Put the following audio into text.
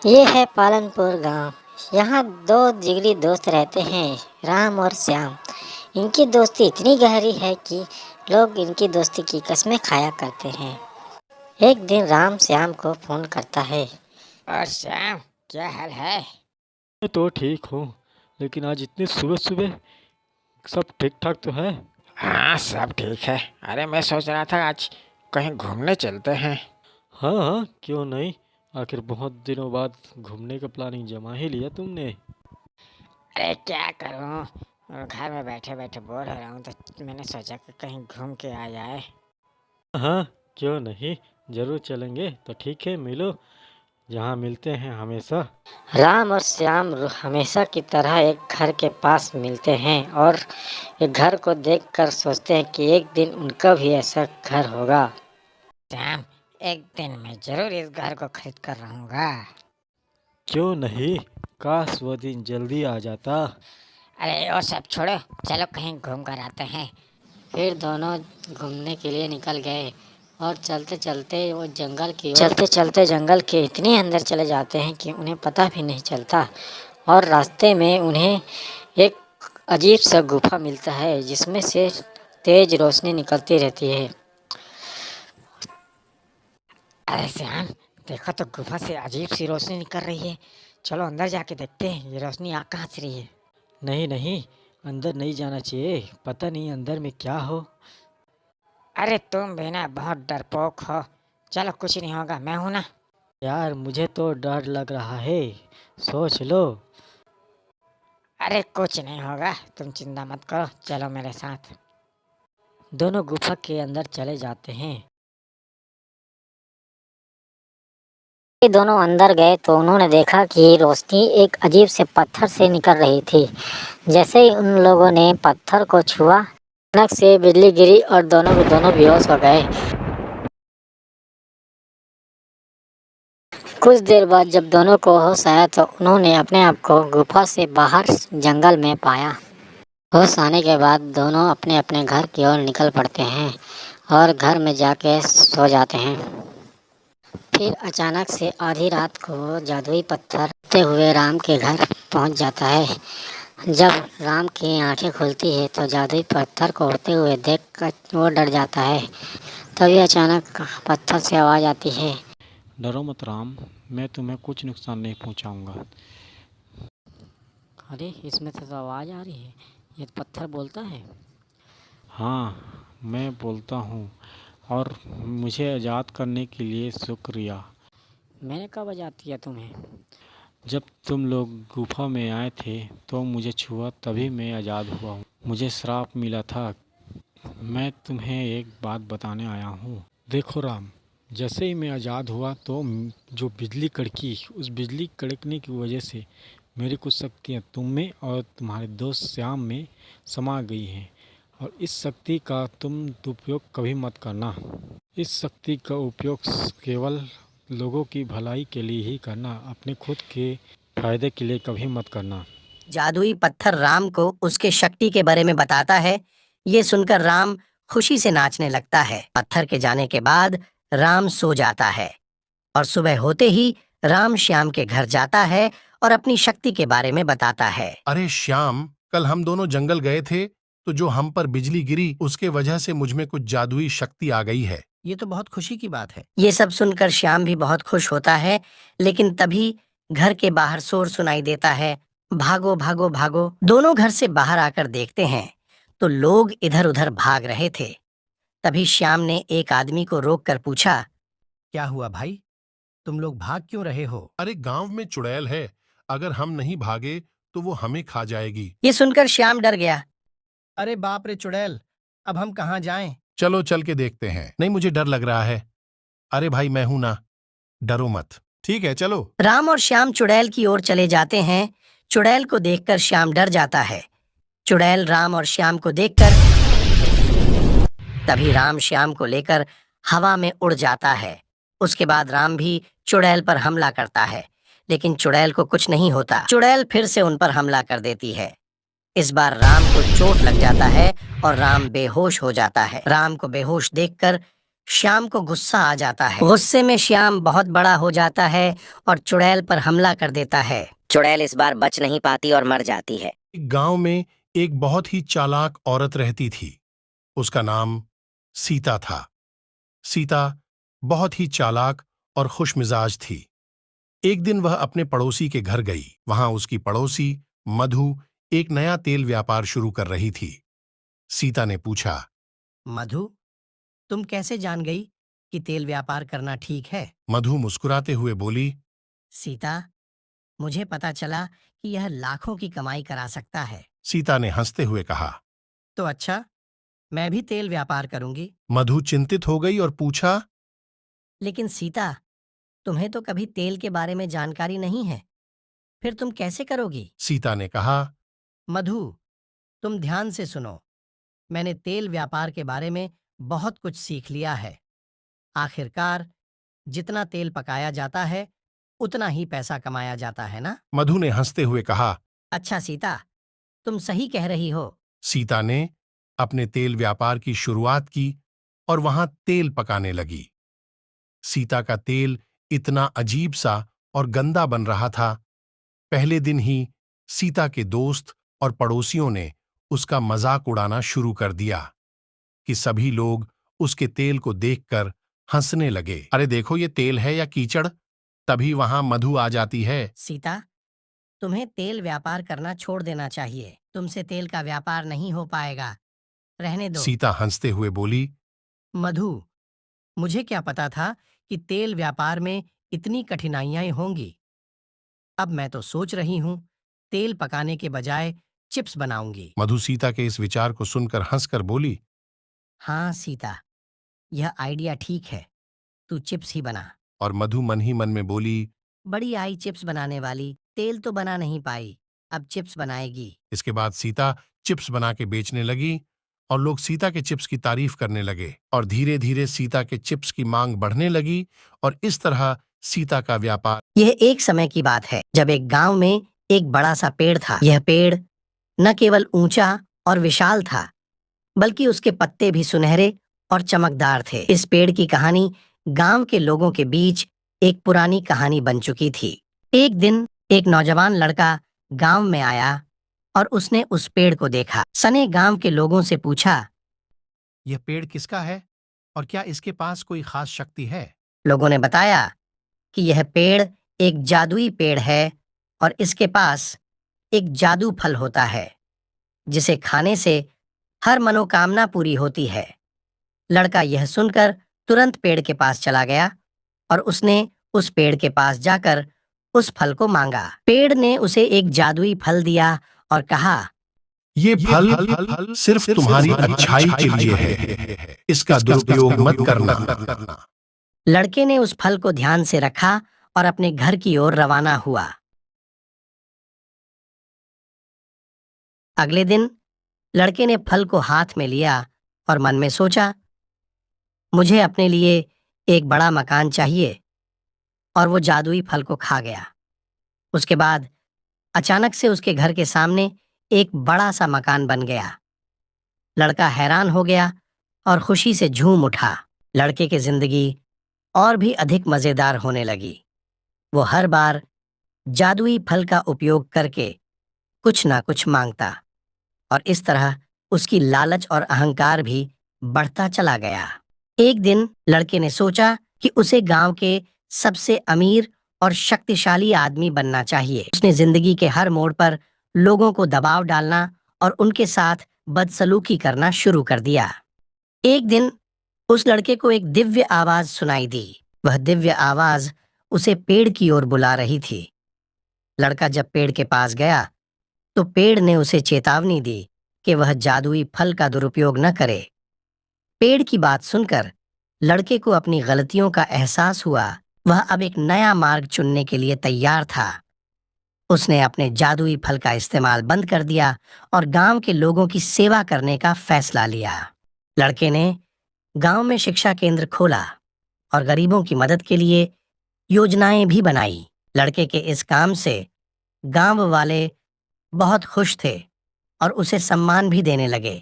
ये है पालनपुर गांव। यहाँ दो जिगरी दोस्त रहते हैं, राम और श्याम। इनकी दोस्ती इतनी गहरी है कि लोग इनकी दोस्ती की कस्में खाया करते हैं। एक दिन राम श्याम को फोन करता है। और श्याम, क्या हाल है? मैं तो ठीक हूँ, लेकिन आज इतनी सुबह सुबह सब ठीक ठाक तो है? हाँ, सब ठीक है। अरे मैं सोच रहा था आज कहीं घूमने चलते हैं। हाँ हाँ, क्यों नहीं। आखिर बहुत दिनों बाद घूमने का प्लानिंग जमा ही लिया तुमने। अरे क्या करूँ, और घर में बैठे बैठे बोर हो रहा हूँ, तो मैंने सोचा कि कहीं घूम के आ जाए। हाँ, क्यों नहीं, जरूर चलेंगे। तो ठीक है, मिलो, जहाँ मिलते हैं हमेशा। राम और श्याम हमेशा की तरह एक घर के पास मिलते हैं और एक घर को देखकर सोचते हैं कि एक दिन उनका भी ऐसा घर होगा। श्याम, एक दिन मैं जरूर इस घर को खरीद कर रहूंगा। क्यों नहीं, काश वो दिन जल्दी आ जाता। अरे वो सब छोड़ो, चलो कहीं घूम कर आते हैं। फिर दोनों घूमने के लिए निकल गए और चलते चलते जंगल के इतने अंदर चले जाते हैं कि उन्हें पता भी नहीं चलता। और रास्ते में उन्हें एक अजीब सा गुफा मिलता है जिसमें से तेज रोशनी निकलती रहती है। अरे श्याम, देखो तो गुफा से अजीब सी रोशनी निकल रही है। चलो अंदर जाके देखते हैं ये रोशनी आ कहाँ से रही है। नहीं नहीं, अंदर नहीं जाना चाहिए, पता नहीं अंदर में क्या हो। अरे तुम भी ना बहुत डरपोक हो। चलो कुछ नहीं होगा, मैं हूं ना। यार, मुझे तो डर लग रहा है, सोच लो। अरे कुछ नहीं होगा, तुम चिंता मत करो, चलो मेरे साथ। दोनों गुफा के अंदर चले जाते हैं। ये दोनों अंदर गए तो उन्होंने देखा कि रोशनी एक अजीब से पत्थर से निकल रही थी। जैसे ही उन लोगों ने पत्थर को छुआ, अचानक से बिजली गिरी और दोनों के दोनों बेहोश हो गए। कुछ देर बाद जब दोनों को होश आया तो उन्होंने अपने आप को गुफा से बाहर जंगल में पाया। होश आने के बाद दोनों अपने अपने घर की ओर निकल पड़ते हैं और घर में जाके सो जाते हैं। फिर अचानक से आधी रात को जादुई पत्थर उड़ते हुए राम के घर पहुंच जाता है। जब राम की आंखें खुलती है तो जादुई पत्थर को उड़ते हुए देखकर वो डर जाता है। तभी अचानक पत्थर से आवाज़ आती है। डरो मत राम, मैं तुम्हें कुछ नुकसान नहीं पहुंचाऊंगा। अरे इसमें तो आवाज़ आ रही है, ये पत्थर बोलता है। हाँ, मैं बोलता हूँ, और मुझे आज़ाद करने के लिए शुक्रिया। मैंने कब आज़ाद किया तुम्हें? जब तुम लोग गुफा में आए थे तो मुझे छुआ, तभी मैं आज़ाद हुआ हूँ। मुझे श्राप मिला था। मैं तुम्हें एक बात बताने आया हूँ। देखो राम, जैसे ही मैं आज़ाद हुआ तो जो बिजली कड़की, उस बिजली कड़कने की वजह से मेरी कुछ शक्तियाँ तुम में और तुम्हारे दोस्त श्याम में समा गई हैं। और इस शक्ति का तुम दुरुपयोग कभी मत करना। इस शक्ति का उपयोग केवल लोगों की भलाई के लिए ही करना, अपने खुद के फायदे के लिए कभी मत करना। जादुई पत्थर राम को उसके शक्ति के बारे में बताता है। ये सुनकर राम खुशी से नाचने लगता है। पत्थर के जाने के बाद राम सो जाता है और सुबह होते ही राम श्याम के घर जाता है और अपनी शक्ति के बारे में बताता है। अरे श्याम, कल हम दोनों जंगल गए थे तो जो हम पर बिजली गिरी उसके वजह से मुझ में कुछ जादुई शक्ति आ गई है। ये तो बहुत खुशी की बात है। ये सब सुनकर श्याम भी बहुत खुश होता है, लेकिन तभी घर के बाहर शोर सुनाई देता है। भागो भागो भागो। दोनों घर से बाहर आकर देखते हैं तो लोग इधर उधर भाग रहे थे। तभी श्याम ने एक आदमी को रोककर पूछा, क्या हुआ भाई, तुम लोग भाग क्यों रहे हो? अरे गांव में चुड़ैल है, अगर हम नहीं भागे तो वो हमें खा जाएगी। ये सुनकर श्याम डर गया। अरे बाप रे चुड़ैल, अब हम कहाँ जाएं? चलो चल के देखते हैं। नहीं, मुझे डर लग रहा है। अरे भाई, मैं हूं ना, डरो मत। ठीक है, चलो। राम और श्याम चुड़ैल की ओर चले जाते हैं। चुड़ैल को देखकर श्याम डर जाता है। चुड़ैल राम और श्याम को देखकर तभी राम श्याम को लेकर हवा में उड़ जाता है। उसके बाद राम भी चुड़ैल पर हमला करता है, लेकिन चुड़ैल को कुछ नहीं होता। चुड़ैल फिर से उन पर हमला कर देती है। इस बार राम को चोट लग जाता है और राम बेहोश हो जाता है। राम को बेहोश देखकर श्याम को गुस्सा आ जाता है। गुस्से में श्याम बहुत बड़ा हो जाता है और चुड़ैल पर हमला कर देता है। चुड़ैल इस बार बच नहीं पाती और मर जाती है। एक गांव में एक बहुत ही चालाक औरत रहती थी। उसका नाम सीता था। सीता बहुत ही चालाक और खुशमिजाज थी। एक दिन वह अपने पड़ोसी के घर गई। वहां उसकी पड़ोसी मधु एक नया तेल व्यापार शुरू कर रही थी। सीता ने पूछा, मधु, तुम कैसे जान गई कि तेल व्यापार करना ठीक है? मधु मुस्कुराते हुए बोली, सीता, मुझे पता चला कि यह लाखों की कमाई करा सकता है। सीता ने हंसते हुए कहा। तो अच्छा, मैं भी तेल व्यापार करूंगी। मधु चिंतित हो गई और पूछा, लेकिन सीता, तुम्हें तो कभी तेल के बारे में जानकारी नहीं है, फिर तुम कैसे करोगी? सीता ने कहा, मधु, तुम ध्यान से सुनो। मैंने तेल व्यापार के बारे में बहुत कुछ सीख लिया है। आखिरकार जितना तेल पकाया जाता है उतना ही पैसा कमाया जाता है ना? मधु ने हंसते हुए कहा। अच्छा सीता, तुम सही कह रही हो। सीता ने अपने तेल व्यापार की शुरुआत की और वहां तेल पकाने लगी। सीता का तेल इतना अजीब सा और गंदा बन रहा था। पहले दिन ही सीता के दोस्त और पड़ोसियों ने उसका मजाक उड़ाना शुरू कर दिया कि सभी लोग उसके तेल को देखकर हंसने लगे। अरे देखो, ये तेल है या कीचड़? तभी वहां मधु आ जाती है। सीता, तुम्हें तेल व्यापार करना छोड़ देना चाहिए। तुमसे तेल का व्यापार नहीं हो पाएगा। रहने दो। सीता हंसते हुए बोली, मधु, मुझे क्या पता था कि तेल व्यापार में इतनी कठिनाइयां होंगी। अब मैं तो सोच रही हूँ तेल पकाने के बजाय चिप्स बनाऊंगी। मधु सीता के इस विचार को सुनकर हंसकर बोली, हाँ सीता, यह आइडिया ठीक है। तू चिप्स ही बना। और मधु मन ही मन में बोली, बड़ी आई चिप्स बनाने वाली, तेल तो बना नहीं पाई, अब चिप्स बनाएगी। इसके बाद सीता चिप्स बना के बेचने लगी और लोग सीता के चिप्स की तारीफ करने लगे और धीरे धीरे सीता के चिप्स की मांग बढ़ने लगी और इस तरह सीता का व्यापार। यह एक समय की बात है जब एक गांव में एक बड़ा सा पेड़ था। यह पेड़ न केवल ऊंचा और विशाल था, बल्कि उसके पत्ते भी सुनहरे और चमकदार थे। इस पेड़ की कहानी गांव के लोगों के बीच एक पुरानी कहानी बन चुकी थी। एक दिन एक नौजवान लड़का गांव में आया और उसने उस पेड़ को देखा। सने गांव के लोगों से पूछा, यह पेड़ किसका है और क्या इसके पास कोई खास शक्ति है? लोगों ने बताया कि यह पेड़ एक जादुई पेड़ है और इसके पास एक जादू फल होता है जिसे खाने से हर मनोकामना पूरी होती है। लड़का यह सुनकर तुरंत पेड़ के पास चला गया और उसने उस पेड़ के पास जाकर उस फल को मांगा। पेड़ ने उसे एक जादुई फल दिया और कहा, ये फल सिर्फ तुम्हारी अच्छाई के लिए है, इसका दुरुपयोग मत करना। लड़के ने उस फल को ध्यान से रखा और अपने घर की ओर रवाना हुआ। अगले दिन लड़के ने फल को हाथ में लिया और मन में सोचा, मुझे अपने लिए एक बड़ा मकान चाहिए, और वो जादुई फल को खा गया। उसके बाद अचानक से उसके घर के सामने एक बड़ा सा मकान बन गया। लड़का हैरान हो गया और खुशी से झूम उठा। लड़के की जिंदगी और भी अधिक मजेदार होने लगी। वो हर बार जादुई फल का उपयोग करके कुछ ना कुछ मांगता और इस तरह उसकी लालच और अहंकार भी बढ़ता चला गया। एक दिन लड़के ने सोचा कि उसे गांव के सबसे अमीर और शक्तिशाली आदमी बनना चाहिए। उसने जिंदगी के हर मोड़ पर लोगों को दबाव डालना और उनके साथ बदसलूकी करना शुरू कर दिया। एक दिन उस लड़के को एक दिव्य आवाज सुनाई दी। वह दिव्य आवाज उसे पेड़ की ओर बुला रही थी। लड़का जब पेड़ के पास गया तो पेड़ ने उसे चेतावनी दी कि वह जादुई फल का दुरुपयोग न करे। पेड़ की बात सुनकर लड़के को अपनी गलतियों का एहसास हुआ। वह अब एक नया मार्ग चुनने के लिए तैयार था। उसने अपने जादुई फल का इस्तेमाल बंद कर दिया और गांव के लोगों की सेवा करने का फैसला लिया। लड़के ने गांव में शिक्षा केंद्र खोला और गरीबों की मदद के लिए योजनाएं भी बनाई। लड़के के इस काम से गांव वाले बहुत खुश थे और उसे सम्मान भी देने लगे।